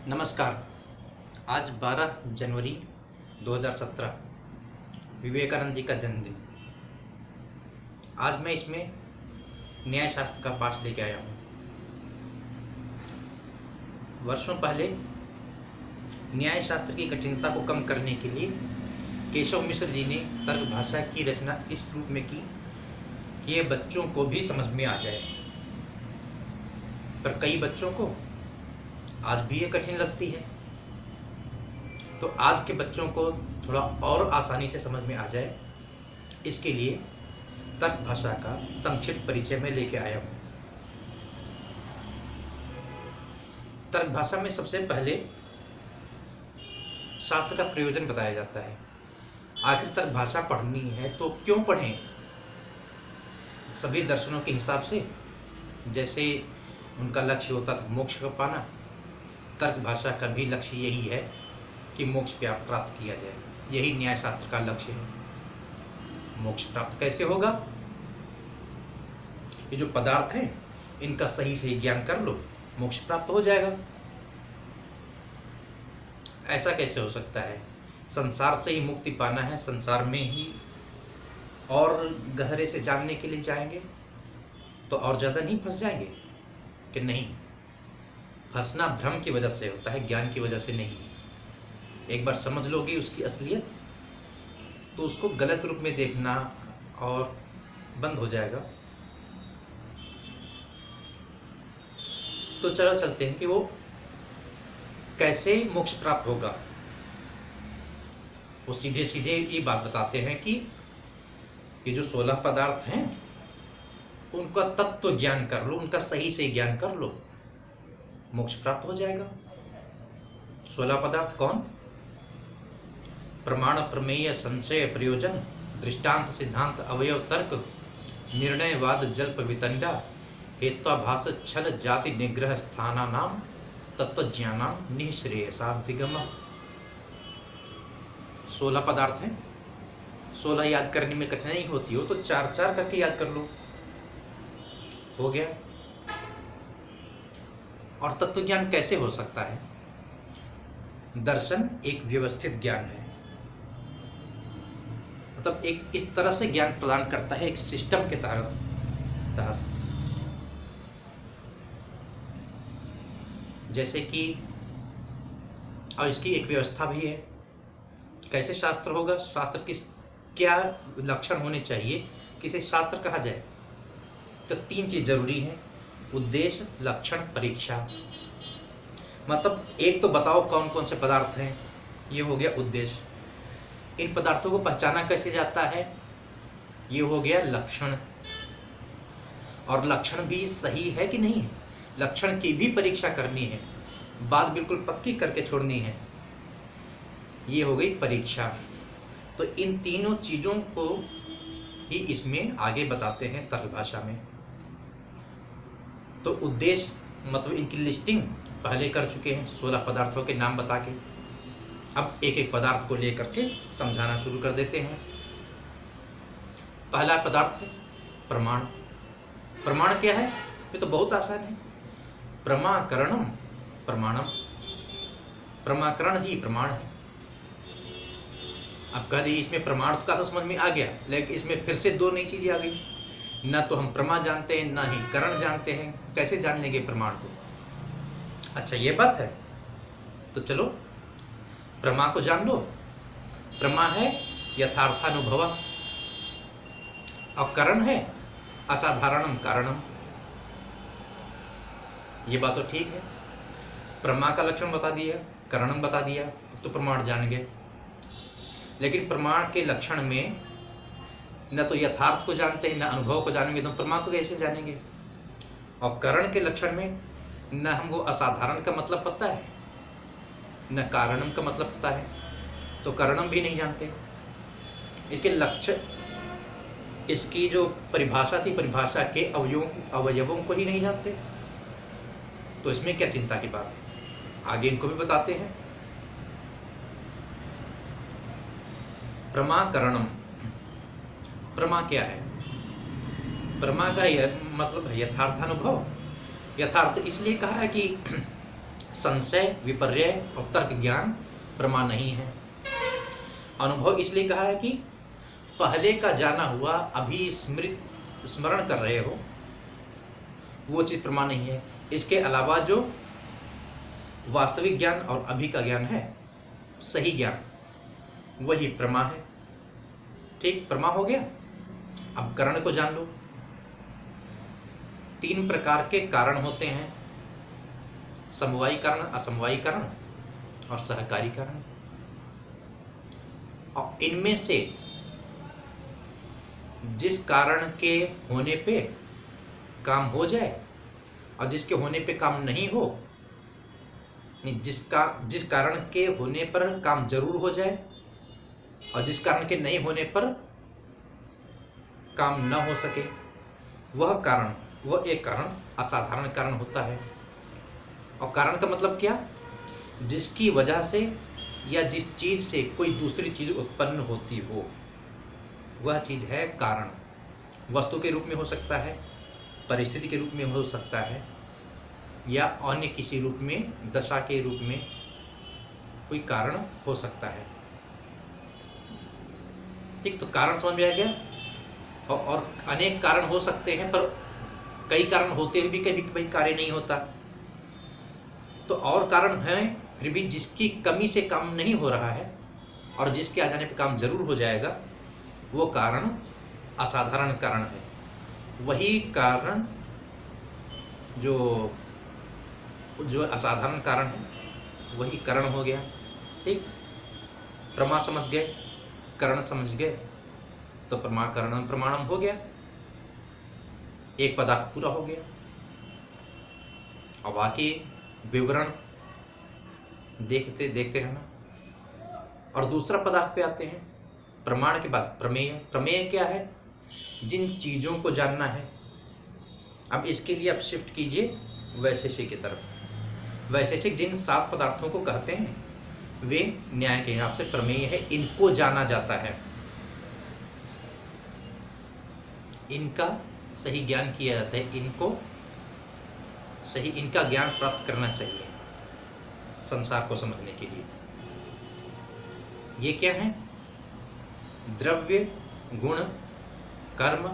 नमस्कार। आज 12 जनवरी 2017 विवेकानंद जी का जन्मदिन। आज मैं इसमें न्याय शास्त्र का पाठ लेके आया हूँ। वर्षों पहले न्याय शास्त्र की कठिनता को कम करने के लिए केशव मिश्र जी ने तर्क भाषा की रचना इस रूप में की कि ये बच्चों को भी समझ में आ जाए। पर कई बच्चों को आज भी ये कठिन लगती है, तो आज के बच्चों को थोड़ा और आसानी से समझ में आ जाए, इसके लिए तर्क भाषा का संक्षिप्त परिचय में लेके आया हूँ। तर्क भाषा में सबसे पहले शास्त्र का प्रयोजन बताया जाता है। आखिर तर्क भाषा पढ़नी है तो क्यों पढ़ें? सभी दर्शनों के हिसाब से जैसे उनका लक्ष्य होता था मोक्ष का पाना, तर्क भाषा का भी लक्ष्य यही है कि मोक्ष प्राप्त किया जाए। यही न्याय शास्त्र का लक्ष्य है। मोक्ष प्राप्त कैसे होगा? ये जो पदार्थ हैं इनका सही सही ज्ञान कर लो, मोक्ष प्राप्त हो जाएगा। ऐसा कैसे हो सकता है? संसार से ही मुक्ति पाना है, संसार में ही और गहरे से जानने के लिए जाएंगे तो और ज़्यादा नहीं फंस जाएंगे कि नहीं? फंसना भ्रम की वजह से होता है, ज्ञान की वजह से नहीं। एक बार समझ लोगे उसकी असलियत तो उसको गलत रूप में देखना और बंद हो जाएगा। तो चलो चलते हैं कि वो कैसे मोक्ष प्राप्त होगा। वो सीधे सीधे ये बात बताते हैं कि ये जो 16 पदार्थ हैं उनका तत्व ज्ञान कर लो, उनका सही से ज्ञान कर लो, मोक्ष प्राप्त हो जाएगा। 16 पदार्थ कौन? प्रमाण, प्रमेय, संशय, प्रयोजन, दृष्टांत, सिद्धांत, अवयव, तर्क, निर्णयवाद, जल्प, वितंडा, हेत्वाभास, छल, जाति, निग्रह, स्थानानाम, तत्वज्ञानाम, निःश्रेयसाधिगम। 16 पदार्थ हैं। 16 याद करने में कठिनाई होती हो तो 4-4 करके याद कर लो, हो गया। और तत्व ज्ञान कैसे हो सकता है? दर्शन एक व्यवस्थित ज्ञान है, मतलब एक इस तरह से ज्ञान प्रदान करता है, एक सिस्टम के तहत जैसे कि, और इसकी एक व्यवस्था भी है। कैसे शास्त्र होगा? शास्त्र किस क्या लक्षण होने चाहिए किसे शास्त्र कहा जाए? तो 3 चीज जरूरी है: उद्देश्य, लक्षण, परीक्षा। मतलब एक तो बताओ कौन कौन से पदार्थ हैं, ये हो गया उद्देश्य। इन पदार्थों को पहचाना कैसे जाता है, ये हो गया लक्षण। और लक्षण भी सही है कि नहीं है, लक्षण की भी परीक्षा करनी है, बात बिल्कुल पक्की करके छोड़नी है, ये हो गई परीक्षा। तो इन तीनों चीजों को ही इसमें आगे बताते हैं तर्क भाषा में। तो उद्देश्य मतलब इनकी लिस्टिंग पहले कर चुके हैं 16 पदार्थों के नाम बता के। अब एक एक पदार्थ को लेकर के समझाना शुरू कर देते हैं। पहला पदार्थ है प्रमाण। प्रमाण क्या है? ये तो बहुत आसान है। प्रमाकरणम प्रमाणम, प्रमाकरण ही प्रमाण है। अब कह दी इसमें प्रमाण का तो समझ में आ गया, लेकिन इसमें फिर से 2 नई चीजें आ गई। न तो हम प्रमा जानते हैं, ना ही करण जानते हैं। कैसे जान लेंगे प्रमाण को? अच्छा ये बात है, तो चलो प्रमा को जान लो। प्रमा है यथार्थानुभव, और करण है असाधारणम कारणम। ये बात तो ठीक है। प्रमा का लक्षण बता दिया, करणम बता दिया, तो प्रमाण जान गए। लेकिन प्रमाण के लक्षण में न तो यथार्थ को जानते हैं, न अनुभव को जानेंगे, तो प्रमा को कैसे जानेंगे? और करण के लक्षण में न हमको असाधारण का मतलब पता है, न कारणम का मतलब पता है, तो करणम भी नहीं जानते। इसके लक्ष्य, इसकी जो परिभाषा थी, परिभाषा के अवयवों को ही नहीं जानते, तो इसमें क्या चिंता की बात है? आगे इनको भी बताते हैं। प्रमाकरणम, प्रमा क्या है? प्रमा का मतलब यथार्थानुभव। यथार्थ इसलिए कहा है कि संशय, विपर्य और तर्क ज्ञान प्रमा नहीं है। अनुभव इसलिए कहा है कि पहले का जाना हुआ अभी स्मरण कर रहे हो, वो चीज प्रमा नहीं है। इसके अलावा जो वास्तविक ज्ञान और अभी का ज्ञान है, सही ज्ञान, वही प्रमा है। ठीक, प्रमा हो गया। अब कारण को जान लो। 3 प्रकार के कारण होते हैं, समवायी कारण, असमवायी कारण और सहकारी कारण। और इनमें से जिस कारण के होने पे काम हो जाए और जिसके होने पे काम नहीं हो, जिस कारण के होने पर काम जरूर हो जाए और जिस कारण के नहीं होने पर काम न हो सके, वह एक कारण असाधारण कारण होता है। और कारण का मतलब क्या? जिसकी वजह से या जिस चीज से कोई दूसरी चीज उत्पन्न होती हो, वह चीज है कारण। वस्तु के रूप में हो सकता है, परिस्थिति के रूप में हो सकता है, या अन्य किसी रूप में, दशा के रूप में कोई कारण हो सकता है। ठीक, तो कारण समझ में आ गया। और अनेक कारण हो सकते हैं, पर कई कारण होते हुए भी कभी कभी कार्य नहीं होता। तो और कारण हैं फिर भी जिसकी कमी से काम नहीं हो रहा है और जिसके आ जाने पर काम जरूर हो जाएगा, वो कारण असाधारण कारण है। वही कारण जो असाधारण कारण है, वही कारण हो गया। ठीक, प्रमा समझ गए, कारण समझ गए, तो प्रमा कारणम प्रमाणम हो गया। एक पदार्थ पूरा हो गया। अब बाकी विवरण देखते रहना। और दूसरा पदार्थ पे आते हैं। प्रमाण के बाद प्रमेय। प्रमेय क्या है? जिन चीजों को जानना है। अब इसके लिए आप शिफ्ट कीजिए वैशेषिक की तरफ। वैशेषिक जिन 7 पदार्थों को कहते हैं, वे न्याय के हिसाब से प्रमेय है। इनको जाना जाता है, इनका सही ज्ञान किया जाता है, इनका ज्ञान प्राप्त करना चाहिए संसार को समझने के लिए। ये क्या है? द्रव्य, गुण, कर्म,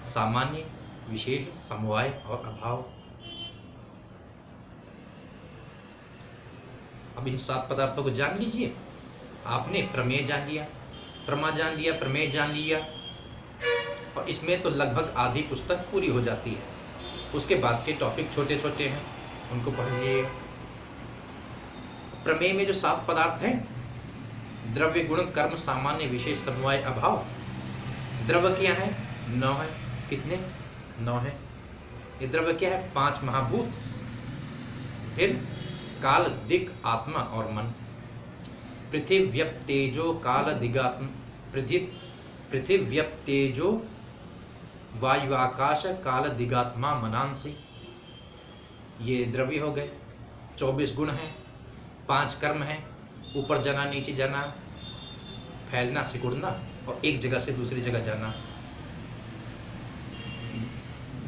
सामान्य, विशेष, समवाय और अभाव। अब इन 7 पदार्थों को जान लीजिए। आपने प्रमेय जान लिया, प्रमा जान लिया, प्रमेय जान लिया, और इसमें तो लगभग आधी पुस्तक पूरी हो जाती है। उसके बाद के टॉपिक छोटे छोटे हैं, उनको पढ़ लीजिए। प्रमेय में जो 7 पदार्थ हैं, द्रव्य, गुण, कर्म, सामान्य, विशेष, समवाय, अभाव। द्रव्य क्या है? 9 है। कितने? 9 है। ये द्रव्य क्या है? 5 महाभूत, फिर काल, दिक्, आत्मा और मन। पृथिव्यप तेजो काल दिगात्म, पृथिव्यप तेजो वायु आकाश काल दिगात्मा मनांसी। ये द्रव्य हो गए। 24 गुण हैं, 5 कर्म हैं, ऊपर जाना, नीचे जाना, फैलना, सिकुड़ना और एक जगह से दूसरी जगह जाना।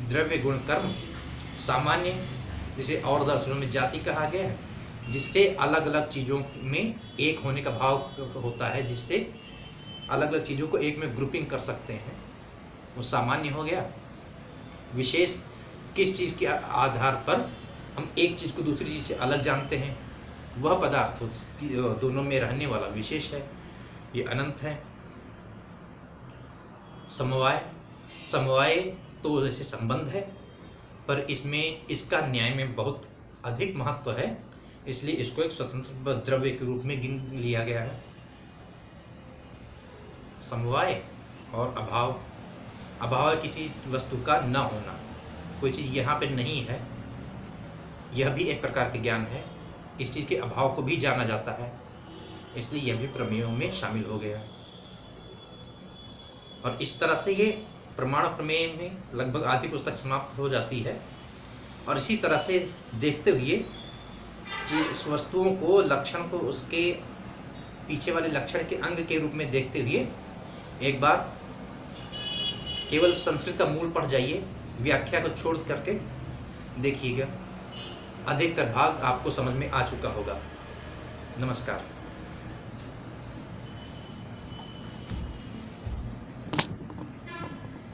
द्रव्य, गुण, कर्म। सामान्य, जिसे और दर्शनों में जाति कहा गया है, जिससे अलग अलग चीज़ों में एक होने का भाव होता है, जिससे अलग अलग चीज़ों को एक में ग्रुपिंग कर सकते हैं, वो सामान्य हो गया। विशेष, किस चीज़ के आधार पर हम एक चीज़ को दूसरी चीज़ से अलग जानते हैं, वह पदार्थ दोनों में रहने वाला विशेष है, ये अनंत है। समवाय, समवाय तो जैसे संबंध है, पर इसमें इसका न्याय में बहुत अधिक महत्व है, इसलिए इसको एक स्वतंत्र द्रव्य के रूप में गिन लिया गया है। समवाय और अभाव। अभाव है किसी वस्तु का न होना, कोई चीज़ यहाँ पे नहीं है, यह भी एक प्रकार के ज्ञान है। इस चीज़ के अभाव को भी जाना जाता है, इसलिए यह भी प्रमेयों में शामिल हो गया। और इस तरह से ये प्रमाण प्रमेय में लगभग आधी पुस्तक समाप्त हो जाती है। और इसी तरह से देखते हुए वस्तुओं को, लक्षण को उसके पीछे वाले लक्षण के अंग के रूप में देखते हुए एक बार केवल संस्कृत का मूल पढ़ जाइए, व्याख्या को छोड़ करके देखिएगा। अधिकतर भाग आपको समझ में आ चुका होगा। नमस्कार।